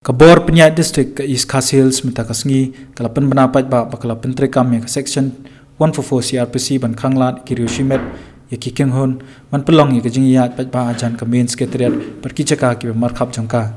Kabor Penyat District ke East Khas Hills minta kasngi kalapan benapat ba bakala pentri kami ke section 144 CRPC ban khanglat kiriu shimet ya kikeng hon man pelong ya kejing yat pat ba ajan ke main secretariat perkicaka ki markhap jangka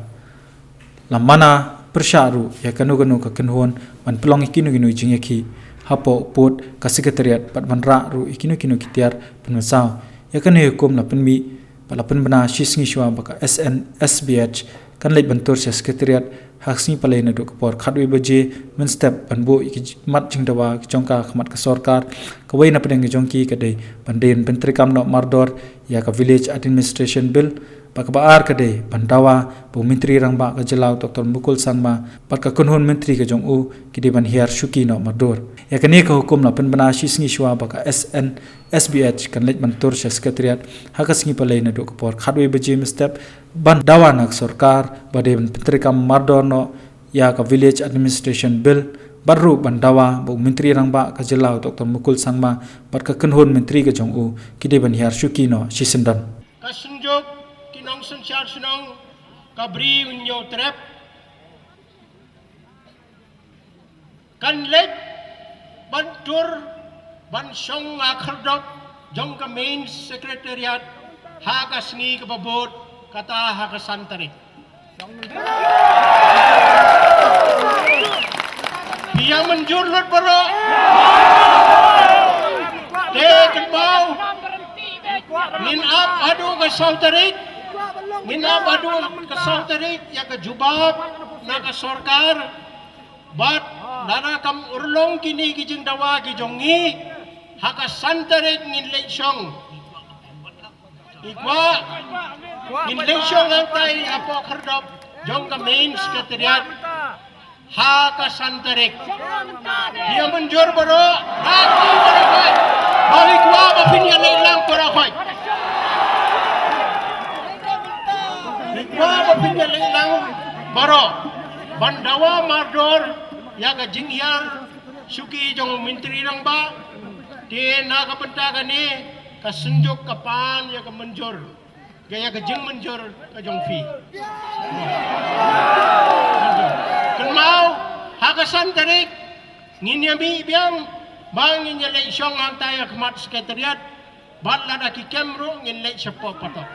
lamana persyaru ya kanu ke kenhon man pelong ikinu jing yaki hapo pot ke secretariat pat ban ra ru ikinu kitiar penwasau ya kan hukum la penmi palapan bena shisngi shwa baka SNSBH kan leit bentur sekretariat haksni palai na duk por khadwi baje men step banbo mat jingdawa jongka khmat ka sarkar kawai na pedang jongki kadai pandin pentri kam no mardor ya ka village administration bill pakbaar kadai bandawa bu menteri rangba ka jelau Dr Mukul Sangma pat ka kunhun menteri ka jong u kidi ban hiar shuki no mardor ya kani ka hukum la pen bana shisngi shwa baka SNSBH kan leit bentur sekretariat hakasngi palai na duk por khadwi baje men step ban dawa nak sarkar bade menteri kam mardor no ya ka village administration bill baru bandawa bu menteri rangba ka jelau Dr Mukul Sangma pat ka kunhun menteri ka jong u kidi ban hiar shuki no sisendan kasunjok kinong sunsyar sunong kabri unyo trap kanlet bantur bansong akhardok jong ka main secretariat hakasngi kababot kata hakasantari dia menjur lot baro teken bau min up adu ka sautarik min up adu ka sautarik ya ka jubab na ka sarkar bat dana kam urlong kini kijing dawa kijongi hakasantarik ngin leisyong ikwa ngin leisyong ang tay apo kardop jong ka main secretariat hakasantarik dia menjur baro hati barakoy balikwa mapinyanay lang barakoy ikwa mapinyanay lang baro bandawa mardor ya ka jingyar suki jong menteri rang ba di nakapentagan ni kasunjuk kapan ya ka menjur gaya ka jing menjur ka jong fi kenmau hakasan tarik nginyami biang bangin ya lei syong antai khmat sekretariat bat lada ki kemro ngin lei sepo patok